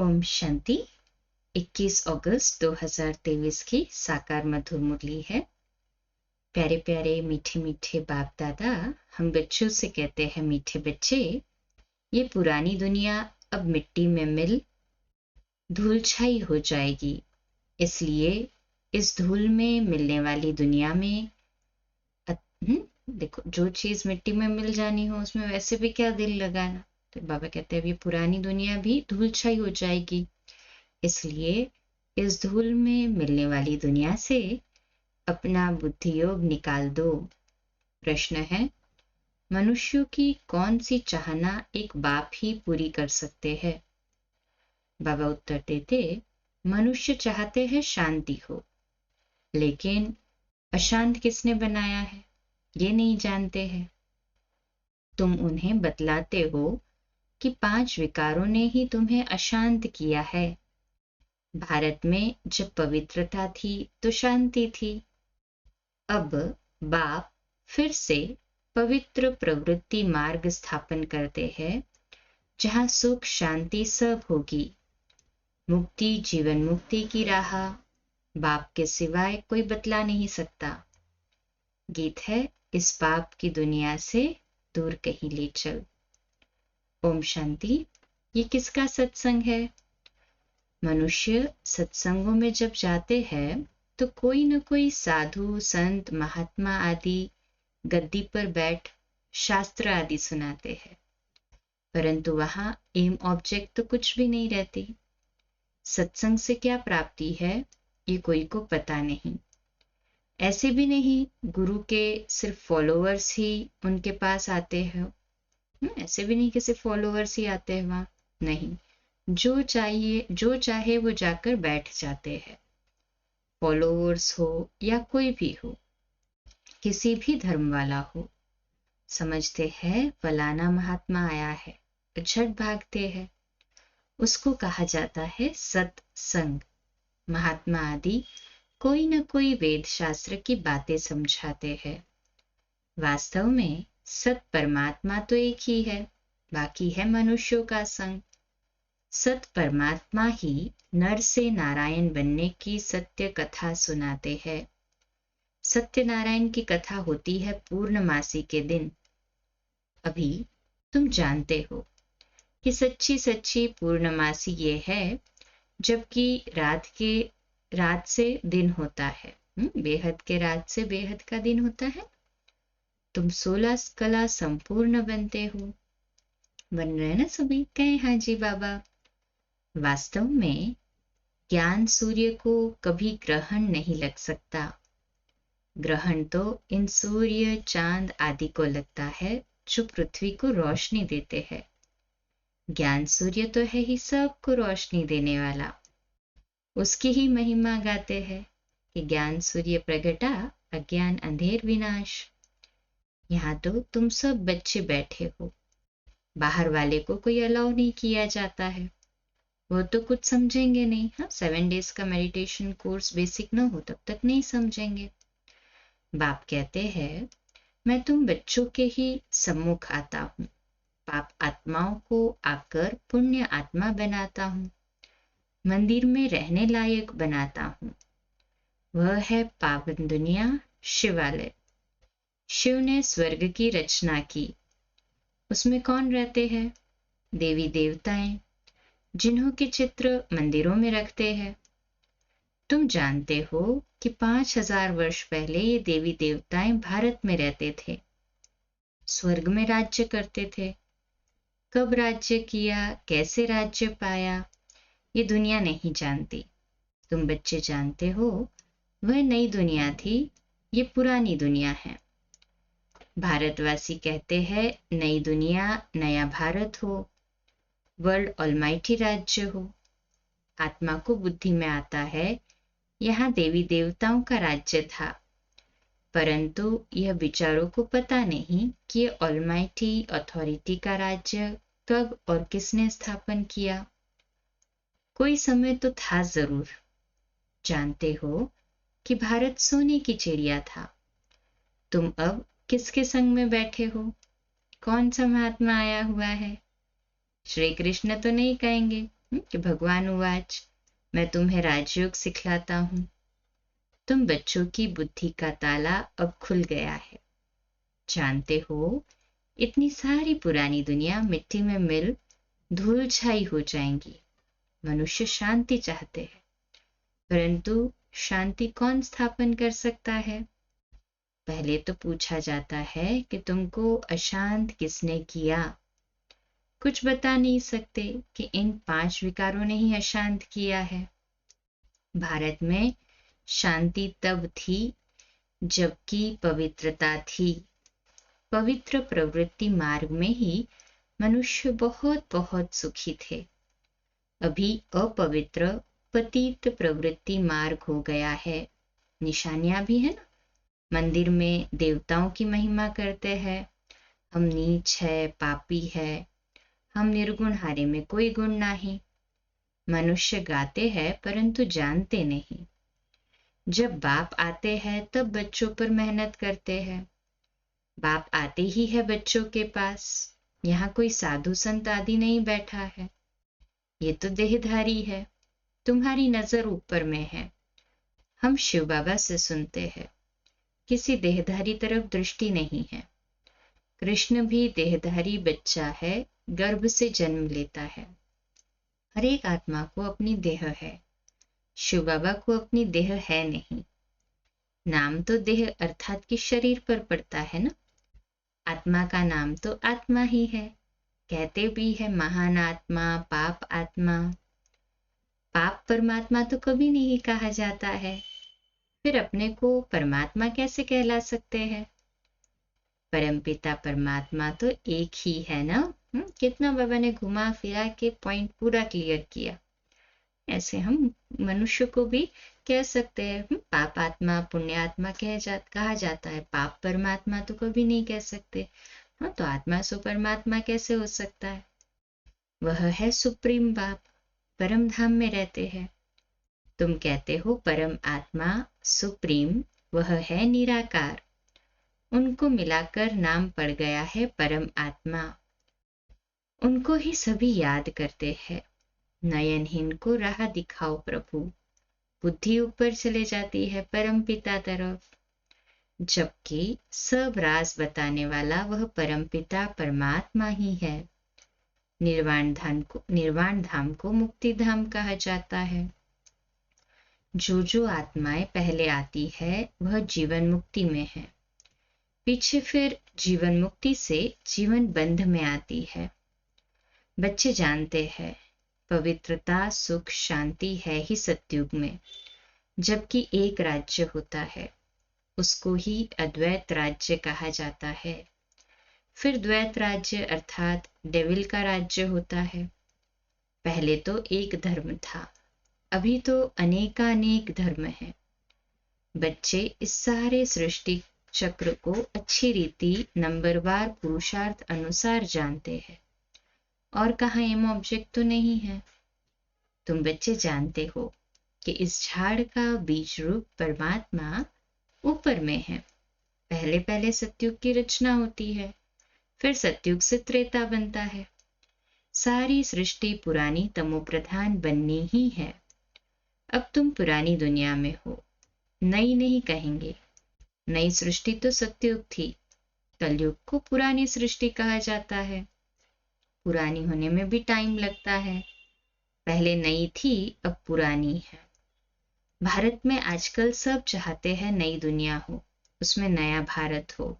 ओम शांति। 21 अगस्त 2023 की साकार मधुर मुरली है। प्यारे प्यारे मीठे मीठे बाप दादा, हम बच्चों से कहते हैं, मीठे बच्चे, ये पुरानी दुनिया अब मिट्टी में मिल धूल छाई हो जाएगी। इसलिए इस धूल में मिलने वाली दुनिया में देखो, जो चीज मिट्टी में मिल जानी हो उसमें वैसे भी क्या दिल लगाना। तो बाबा कहते हैं, अब ये पुरानी दुनिया भी धूल छाई हो जाएगी। इसलिए इस धूल में मिलने वाली दुनिया से अपना बुद्धि योग निकाल दो। प्रश्न है, मनुष्यों की कौन सी चाहना एक बाप ही पूरी कर सकते हैं? बाबा उत्तर देते, मनुष्य चाहते हैं शांति हो, लेकिन अशांत किसने बनाया है ये नहीं जानते हैं। तुम उन्हें बतलाते हो कि 5 विकारों ने ही तुम्हें अशांत किया है। भारत में जब पवित्रता थी तो शांति थी। अब बाप फिर से पवित्र प्रवृत्ति मार्ग स्थापन करते हैं, जहां सुख शांति सब होगी। मुक्ति जीवन मुक्ति की राह बाप के सिवाय कोई बतला नहीं सकता। गीत है, इस पाप की दुनिया से दूर कहीं ले चल। ओम शांति। ये किसका सत्संग है? मनुष्य सत्संगों में जब जाते हैं तो कोई न कोई साधु संत महात्मा आदि गद्दी पर बैठ शास्त्र आदि सुनाते हैं, परंतु वहां एम ऑब्जेक्ट तो कुछ भी नहीं रहती। सत्संग से क्या प्राप्ति है ये कोई को पता नहीं। ऐसे भी नहीं गुरु के सिर्फ फॉलोअर्स ही उनके पास आते हैं। ऐसे भी नहीं कि सिर्फ फॉलोअर्स ही आते हैं वहां, नहीं, जो चाहे वो जाकर बैठ जाते हैं। फॉलोअर्स हो या कोई भी हो, किसी भी धर्म वाला हो, समझते हैं फलाना महात्मा आया है तो झट भागते हैं। उसको कहा जाता है सत्संग। महात्मा आदि कोई न कोई वेद शास्त्र की बातें समझाते हैं। वास्तव में सत परमात्मा तो एक ही है, बाकी है मनुष्यों का संग। सत परमात्मा ही नर से नारायण बनने की सत्य कथा सुनाते हैं। सत्यनारायण की कथा होती है पूर्णमासी के दिन। अभी तुम जानते हो कि सच्ची सच्ची पूर्णमासी ये है जबकि रात से दिन होता है। बेहद के रात से बेहद का दिन होता है। तुम 16 कला संपूर्ण बनते हो। बन रहे ना सभी? कहे हाँ जी बाबा। वास्तव में ज्ञान सूर्य को कभी ग्रहण नहीं लग सकता। ग्रहण तो इन सूर्य चांद आदि को लगता है जो पृथ्वी को रोशनी देते हैं। ज्ञान सूर्य तो है ही सबको रोशनी देने वाला। उसकी ही महिमा गाते हैं कि ज्ञान सूर्य प्रगटा अज्ञान अंधेर विनाश। यहाँ तो तुम सब बच्चे बैठे हो, बाहर वाले को कोई अलाउ नहीं किया जाता है। वो तो कुछ समझेंगे नहीं। हाँ, 7 डेज का मेडिटेशन कोर्स बेसिक ना हो तब तक नहीं समझेंगे। बाप कहते हैं, मैं तुम बच्चों के ही सम्मुख आता हूँ। पाप आत्माओं को आकर पुण्य आत्मा बनाता हूँ, मंदिर में रहने लायक बनाता हूँ। वह है पावन दुनिया शिवालय। शिव ने स्वर्ग की रचना की। उसमें कौन रहते हैं? देवी देवताएं, जिन्हों के चित्र मंदिरों में रखते हैं। तुम जानते हो कि 5000 वर्ष पहले ये देवी देवताएं भारत में रहते थे, स्वर्ग में राज्य करते थे। कब राज्य किया, कैसे राज्य पाया, ये दुनिया नहीं जानती। तुम बच्चे जानते हो, वह नई दुनिया थी, ये पुरानी दुनिया है। भारतवासी कहते हैं नई दुनिया नया भारत हो, वर्ल्ड ऑलमाइटी राज्य हो। आत्मा को बुद्धि में आता है यहाँ देवी देवताओं का राज्य था, परंतु यह विचारों को पता नहीं कि यह ऑलमाइटी अथॉरिटी का राज्य कब और किसने स्थापन किया। कोई समय तो था जरूर। जानते हो कि भारत सोने की चिड़िया था। तुम अब किसके संग में बैठे हो? कौन सा महात्मा आया हुआ है? श्री कृष्ण तो नहीं कहेंगे, कि भगवान उवाच, मैं तुम्हें राजयोग सिखलाता हूं। तुम बच्चों की बुद्धि का ताला अब खुल गया है। जानते हो, इतनी सारी पुरानी दुनिया मिट्टी में मिल धूल छाई हो जाएंगी। मनुष्य शांति चाहते हैं, परंतु शांति कौन स्थापन कर सकता है? पहले तो पूछा जाता है कि तुमको अशांत किसने किया? कुछ बता नहीं सकते कि इन 5 विकारों ने ही अशांत किया है। भारत में शांति तब थी जबकि पवित्रता थी। पवित्र प्रवृत्ति मार्ग में ही मनुष्य बहुत बहुत सुखी थे। अभी अपवित्र पतित प्रवृत्ति मार्ग हो गया है। निशानियां भी है ना, मंदिर में देवताओं की महिमा करते हैं, हम नीच है, पापी है, हम निर्गुण, हारे में कोई गुण नहीं। मनुष्य गाते हैं परंतु जानते नहीं। जब बाप आते हैं तब बच्चों पर मेहनत करते हैं। बाप आते ही है बच्चों के पास। यहाँ कोई साधु संत आदि नहीं बैठा है, ये तो देहधारी है। तुम्हारी नजर ऊपर में है। हम शिव बाबा से सुनते हैं, किसी देहधारी तरफ दृष्टि नहीं है। कृष्ण भी देहधारी बच्चा है, गर्भ से जन्म लेता है। हर एक आत्मा को अपनी देह है, शिव बाबा को अपनी देह है नहीं। नाम तो देह अर्थात कि शरीर पर पड़ता है ना। आत्मा का नाम तो आत्मा ही है। कहते भी है महान आत्मा, पाप आत्मा। पाप परमात्मा तो कभी नहीं कहा जाता है, फिर अपने को परमात्मा कैसे कहला सकते हैं? परमपिता परमात्मा तो एक ही है ना। कितना बाबा ने घुमा फिरा के पॉइंट पूरा क्लियर किया। ऐसे हम मनुष्य को भी कह सकते हैं पाप आत्मा, पुण्यात्मा कहा जाता है। पाप परमात्मा तो कभी नहीं कह सकते। हाँ, तो आत्मा सो परमात्मा कैसे हो सकता है? वह है सुप्रीम बाप, परम धाम में रहते हैं। तुम कहते हो परम आत्मा सुप्रीम, वह है निराकार। उनको मिलाकर नाम पड़ गया है परम आत्मा। उनको ही सभी याद करते हैं। नयनहीन को राह दिखाओ प्रभु। बुद्धि ऊपर चले जाती है परम पिता तरफ, जबकि सब राज बताने वाला वह परम पिता परमात्मा ही है। निर्वाण धाम को मुक्ति धाम कहा जाता है। जो आत्माएं पहले आती है वह जीवन मुक्ति में है, पीछे फिर जीवन मुक्ति से जीवन बंध में आती है। बच्चे जानते हैं पवित्रता, सुख, शांति है ही सतयुग में, जबकि एक राज्य होता है, उसको ही अद्वैत राज्य कहा जाता है। फिर द्वैत राज्य अर्थात डेविल का राज्य होता है। पहले तो एक धर्म था, अभी तो अनेकानेक धर्म है। बच्चे इस सारे सृष्टि चक्र को अच्छी रीति नंबरवार पुरुषार्थ अनुसार जानते हैं, और कहाँ एम ऑब्जेक्ट तो नहीं है। तुम बच्चे जानते हो कि इस झाड़ का बीज रूप परमात्मा ऊपर में है। पहले पहले सतयुग की रचना होती है, फिर सतयुग से त्रेता बनता है। सारी सृष्टि पुरानी तमोप्रधान बननी ही है। अब तुम पुरानी दुनिया में हो, नई नहीं कहेंगे। नई सृष्टि तो सतयुग थी, कलयुग को पुरानी सृष्टि कहा जाता है। पुरानी होने में भी टाइम लगता है। पहले नई थी, अब पुरानी है। भारत में आजकल सब चाहते हैं नई दुनिया हो, उसमें नया भारत हो,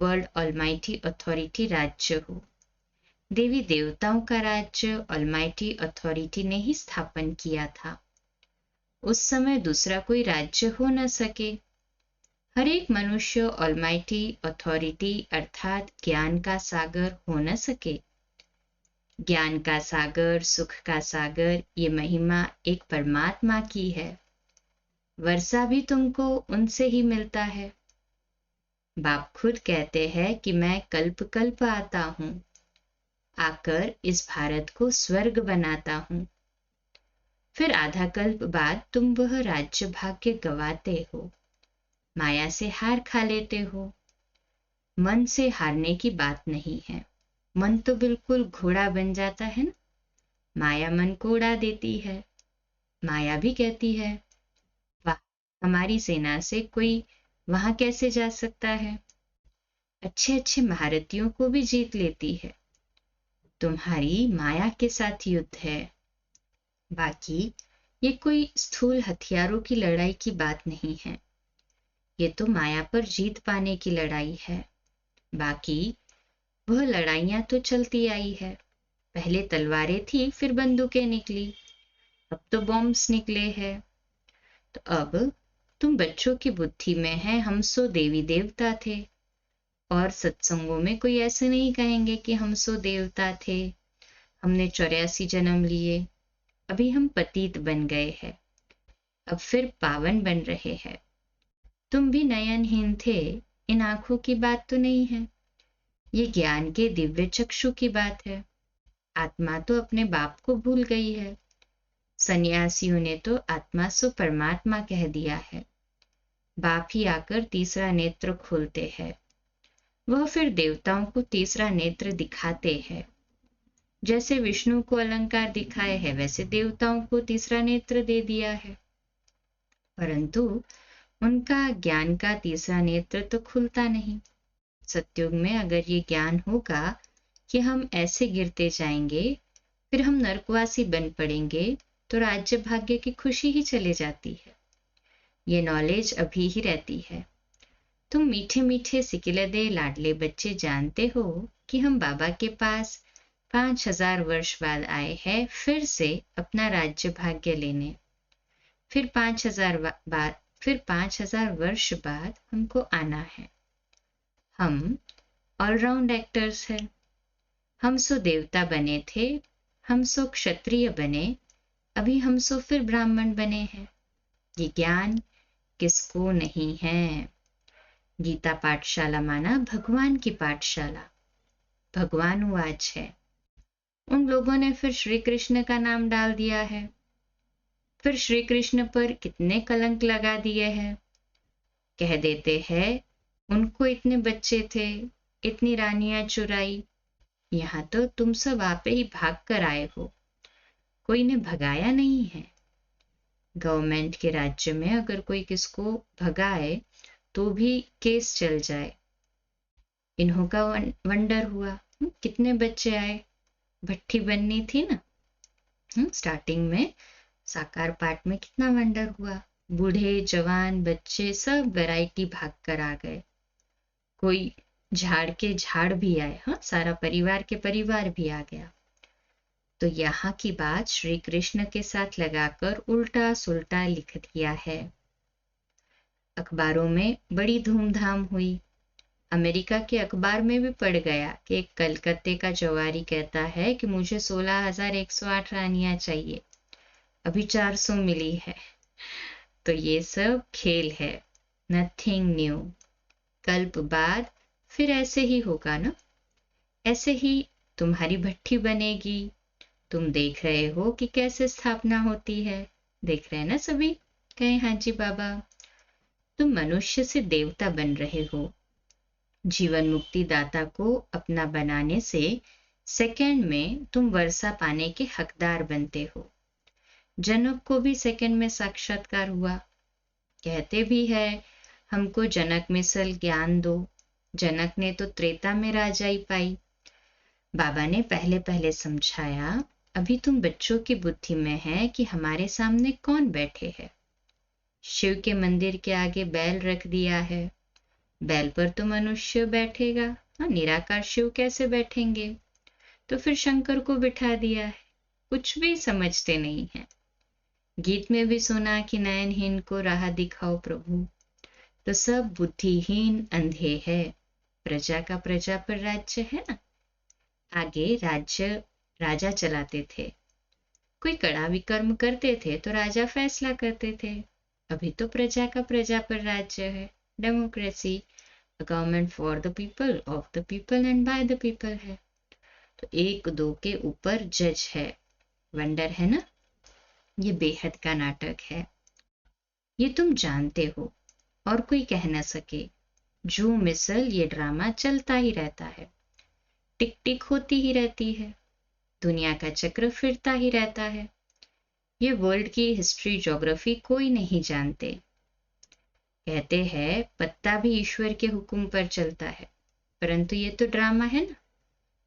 वर्ल्ड ऑलमाइटी अथॉरिटी राज्य हो। देवी देवताओं का राज्य ऑलमाइटी अथॉरिटी ने ही स्थापन किया था। उस समय दूसरा कोई राज्य हो न सके। हर एक मनुष्य ऑलमाइटी अथॉरिटी अर्थात ज्ञान का सागर हो न सके। ज्ञान का सागर, सुख का सागर, ये महिमा एक परमात्मा की है। वर्षा भी तुमको उनसे ही मिलता है। बाप खुद कहते हैं कि मैं कल्प कल्प आता हूं, आकर इस भारत को स्वर्ग बनाता हूं। फिर आधा कल्प बाद तुम वह राज्य भाग्य गवाते हो, माया से हार खा लेते हो। मन से हारने की बात नहीं है। मन तो बिल्कुल घोड़ा बन जाता है ना। माया मन को उड़ा देती है। माया भी कहती है, वाह, हमारी सेना से कोई वहां कैसे जा सकता है, अच्छे अच्छे महारथियों को भी जीत लेती है। तुम्हारी माया के साथ युद्ध है। बाकी ये कोई स्थूल हथियारों की लड़ाई की बात नहीं है, ये तो माया पर जीत पाने की लड़ाई है। बाकी वह लड़ाइयां तो चलती आई है। पहले तलवारें थी, फिर बंदूकें निकली, अब तो बॉम्ब्स निकले हैं। तो अब तुम बच्चों की बुद्धि में है हम सो देवी देवता थे, और सत्संगों में कोई ऐसे नहीं कहेंगे कि हम सो देवता थे, हमने 84 जन्म लिए, अभी हम पतित बन गए हैं, अब फिर पावन बन रहे हैं। तुम भी नयनहीन थे, इन आंखों की बात तो नहीं है, ये ज्ञान के दिव्य चक्षु की बात है। आत्मा तो अपने बाप को भूल गई है। सन्यासियों ने तो आत्मा सो परमात्मा कह दिया है। बाप ही आकर तीसरा नेत्र खोलते हैं, वह फिर देवताओं को तीसरा नेत्र दिखाते हैं। जैसे विष्णु को अलंकार दिखाए है, वैसे देवताओं को तीसरा नेत्र दे दिया है, परंतु उनका ज्ञान का तीसरा नेत्र तो खुलता नहीं। सतयुग में अगर ये ज्ञान होगा कि हम ऐसे गिरते जाएंगे, फिर हम नरकवासी बन पड़ेंगे, तो राज्य भाग्य की खुशी ही चले जाती है। ये नॉलेज अभी ही रहती है। तुम मीठे मीठे सिकिलदे लाडले बच्चे जानते हो कि हम बाबा के पास 5000 वर्ष बाद आए हैं, फिर से अपना राज्य भाग्य लेने। फिर 5000 वर्ष बाद हमको आना है। हम ऑलराउंड एक्टर्स हैं। हम सो देवता बने थे, हम सो क्षत्रिय बने, अभी हम सो फिर ब्राह्मण बने हैं। ये ज्ञान किसको नहीं है। गीता पाठशाला माना भगवान की पाठशाला, भगवानुवाच है। उन लोगों ने फिर श्री कृष्ण का नाम डाल दिया है, फिर श्री कृष्ण पर कितने कलंक लगा दिए हैं। कह देते हैं उनको इतने बच्चे थे, इतनी रानियां चुराई। यहाँ तो तुम सब आपे ही भाग कर आए हो, कोई ने भगाया नहीं है। गवर्नमेंट के राज्य में अगर कोई किसको भगाए तो भी केस चल जाए। इन्हों का वंडर हुआ, कितने बच्चे आए, भट्ठी बननी थी ना, स्टार्टिंग में साकार पाठ में कितना वंडर हुआ। बूढ़े जवान बच्चे सब वैरायटी भाग कर आ गए, कोई झाड़ के झाड़ भी आए, हाँ, सारा परिवार के परिवार भी आ गया। तो यहाँ की बात श्री कृष्ण के साथ लगाकर उल्टा सुल्टा लिख दिया है। अखबारों में बड़ी धूमधाम हुई। अमेरिका के अखबार में भी पढ़ गया कि एक कलकत्ते का जवारी कहता है कि मुझे 16,108 रानियां चाहिए, अभी 400 मिली है। तो ये सब खेल है, नथिंग न्यू। कल्प बाद फिर ऐसे ही होगा ना, ऐसे ही तुम्हारी भट्ठी बनेगी। तुम देख रहे हो कि कैसे स्थापना होती है, देख रहे हैं ना सभी, कहे हाँ जी बाबा। तुम मनुष्य से देवता बन रहे हो। जीवन मुक्ति दाता को अपना बनाने से सेकंड में तुम वर्षा पाने के हकदार बनते हो। जनक को भी सेकंड में साक्षात्कार हुआ। कहते भी है हमको जनक मिसल ज्ञान दो। जनक ने तो त्रेता में राजाई पाई। बाबा ने पहले पहले समझाया, अभी तुम बच्चों की बुद्धि में है कि हमारे सामने कौन बैठे हैं। शिव के मंदिर के आगे बैल रख दिया है, बैल पर तो मनुष्य बैठेगा, हाँ, निराकार शिव कैसे बैठेंगे। तो फिर शंकर को बिठा दिया है, कुछ भी समझते नहीं है। गीत में भी सुना कि नयनहीन को राह दिखाओ प्रभु। तो सब बुद्धिहीन अंधे है। प्रजा का प्रजा पर राज्य है ना। आगे राज्य राजा चलाते थे, कोई कड़ा विकर्म करते थे तो राजा फैसला करते थे। अभी तो प्रजा का प्रजा पर राज्य है, democracy, government for the people, of the people and by the people है। तो एक दो के ऊपर जज है। वंडर है ना, ये बेहद का नाटक है। ये तुम जानते हो और कोई कह न सके। जो मिसल ये ड्रामा चलता ही रहता है, टिक टिक होती ही रहती है। दुनिया का चक्र फिरता ही रहता है। ये वर्ल्ड की हिस्ट्री ज्योग्राफी कोई नहीं जानते। कहते हैं पत्ता भी ईश्वर के हुक्म पर चलता है, परंतु ये तो ड्रामा है ना।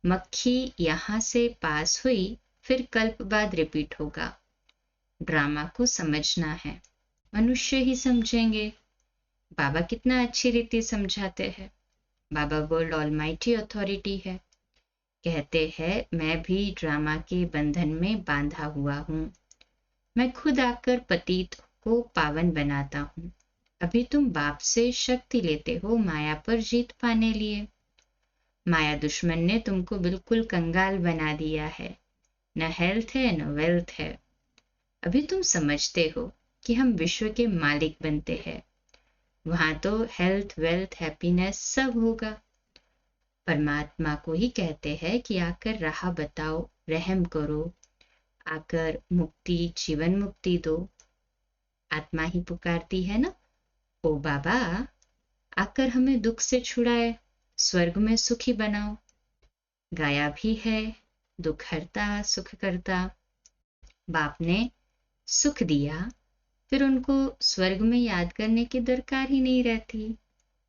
मक्खी यहां से पास हुई, फिर कल्प बाद रिपीट होगा। ड्रामा को समझना है, मनुष्य ही समझेंगे। बाबा कितना अच्छी रीति समझाते हैं। बाबा वर्ल्ड ऑलमाइटी अथॉरिटी है। कहते हैं मैं भी ड्रामा के बंधन में बांधा हुआ हूं। मैं खुद आकर पतित को पावन बनाता हूं। अभी तुम बाप से शक्ति लेते हो माया पर जीत पाने लिए। माया दुश्मन ने तुमको बिल्कुल कंगाल बना दिया है। न हेल्थ है न वेल्थ है। अभी तुम समझते हो कि हम विश्व के मालिक बनते हैं। वहां तो हेल्थ वेल्थ हैप्पीनेस सब होगा। परमात्मा को ही कहते हैं कि आकर राह बताओ, रहम करो, आकर मुक्ति जीवन मुक्ति दो। आत्मा ही पुकारती है ना, ओ बाबा आकर हमें दुख से छुड़ाए, स्वर्ग में सुखी बनाओ। गाया भी है दुख हरता सुख करता। बाप ने सुख दिया, फिर उनको स्वर्ग में याद करने की दरकार ही नहीं रहती।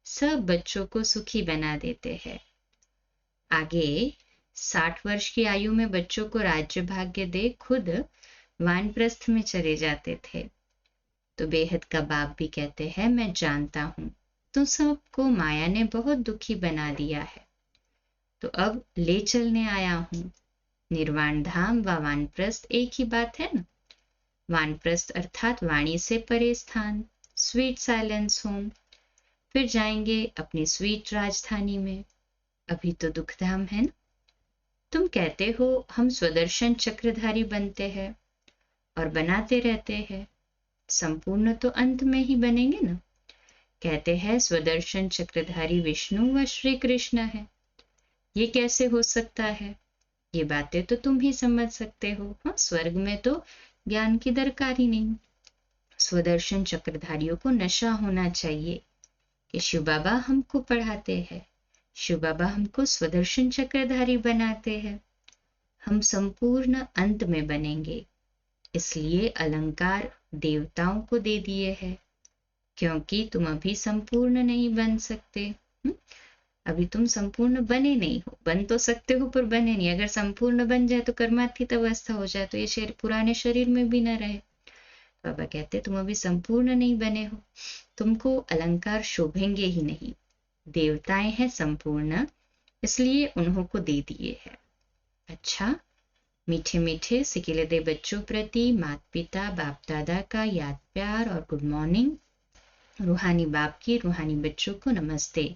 सब बच्चों को सुखी बना देते हैं। आगे 60 वर्ष की आयु में बच्चों को राज्य भाग्य दे खुद वानप्रस्थ में चले जाते थे। तो बेहद का बाप भी कहते हैं मैं जानता हूं तुम सबको माया ने बहुत दुखी बना दिया है, तो अब ले चलने आया हूं। निर्वाण धाम व वानप्रस्थ एक ही बात है ना। वानप्रस्थ अर्थात वाणी से परे स्थान, स्वीट साइलेंस होम। फिर जाएंगे अपनी स्वीट राजधानी में। अभी तो दुखधाम है ना। तुम कहते हो हम स्वदर्शन चक्रधारी बनते हैं और बनाते रहते हैं। संपूर्ण तो अंत में ही बनेंगे ना। कहते हैं स्वदर्शन चक्रधारी विष्णु व श्री कृष्ण है। ये कैसे हो सकता है? ये बातें तो तुम ही समझ सकते हो। हाँ, स्वर्ग में तो ज्ञान की दरकार ही नहीं। स्वदर्शन चक्रधारियों को नशा होना चाहिए कि शिव बाबा हमको पढ़ाते हैं, शिव बाबा हमको स्वदर्शन चक्रधारी बनाते हैं। हम संपूर्ण अंत में बनेंगे, इसलिए अलंकार देवताओं को दे दिए हैं, क्योंकि तुम अभी संपूर्ण नहीं बन सकते। अभी तुम संपूर्ण बने नहीं हो। बन तो सकते हो पर बने नहीं। अगर संपूर्ण बन जाए तो कर्मातीत अवस्था हो जाए, तो ये शरीर पुराने शरीर में भी ना रहे। बाबा कहते तुम अभी संपूर्ण नहीं बने हो, तुमको अलंकार शोभेंगे ही नहीं। देवताएं हैं संपूर्ण, इसलिए उन्हों को दे दिए है। अच्छा, मीठे मीठे सिकिलदे बच्चों प्रति माता पिता बाप दादा का याद प्यार और गुड मॉर्निंग। रूहानी बाप की रूहानी बच्चों को नमस्ते।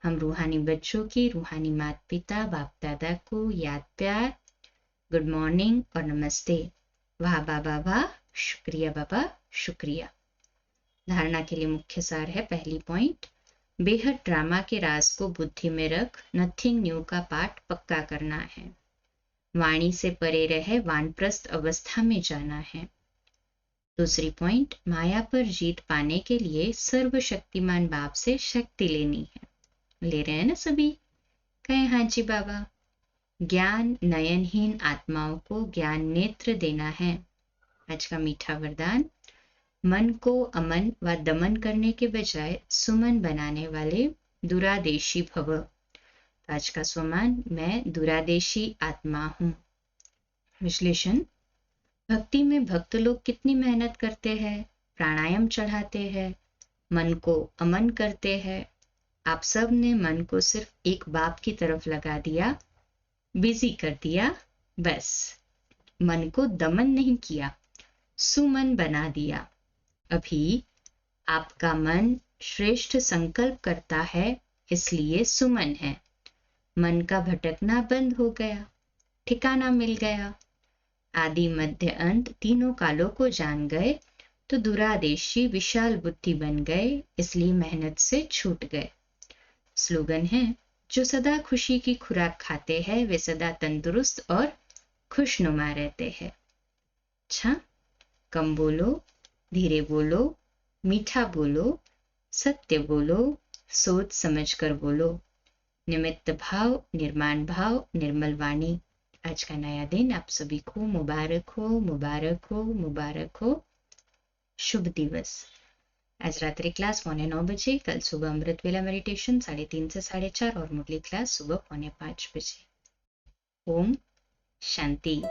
हम रूहानी बच्चों की रूहानी माता पिता बाप दादा को याद प्यार, गुड मॉर्निंग और नमस्ते। वाह बाबा वाह, शुक्रिया बाबा शुक्रिया। धारणा के लिए मुख्य सार है। पहली पॉइंट, बेहद ड्रामा के राज को बुद्धि में रख नथिंग न्यू का पाठ पक्का करना है। वाणी से परे रहे वानप्रस्थ अवस्था में जाना है। दूसरी पॉइंट, माया पर जीत पाने के लिए सर्वशक्तिमान बाप से शक्ति लेनी है। ले रहे हैं ना सभी? कहें हाँ जी बाबा। ज्ञान नयनहीन आत्माओं को ज्ञान नेत्र देना है। आज का मीठा वरदान, मन को अमन व दमन करने के बजाय सुमन बनाने वाले दुरादेशी भव। आज का स्वमान, मैं दुरादेशी आत्मा हूं। विश्लेषण, भक्ति में भक्त लोग कितनी मेहनत करते हैं, प्राणायाम चढ़ाते हैं, मन को अमन करते हैं। आप सब ने मन को सिर्फ एक बाप की तरफ लगा दिया, बिजी कर दिया। बस मन को दमन नहीं किया, सुमन बना दिया। अभी आपका मन श्रेष्ठ संकल्प करता है, इसलिए सुमन है। मन का भटकना बंद हो गया, ठिकाना मिल गया। आदि मध्य अंत तीनों कालों को जान गए तो दुरादेशी विशाल बुद्धि बन गए, इसलिए मेहनत से छूट गए। स्लोगन है, जो सदा खुशी की खुराक खाते हैं वे सदा तंदुरुस्त और खुशनुमा रहते हैं। अच्छा, कम बोलो, धीरे बोलो, मीठा बोलो, सत्य बोलो, सोच समझ कर बोलो। निमित्त भाव, निर्माण भाव, निर्मल वाणी। आज का नया दिन आप सभी को मुबारक हो, मुबारक हो, मुबारक हो। शुभ दिवस। आज रात्रि क्लास 9:45 बजे, कल सुबह अमृत वेला मेडिटेशन 3:30 से 4:30 और मुरली क्लास सुबह 4:45 बजे। ओम शांति।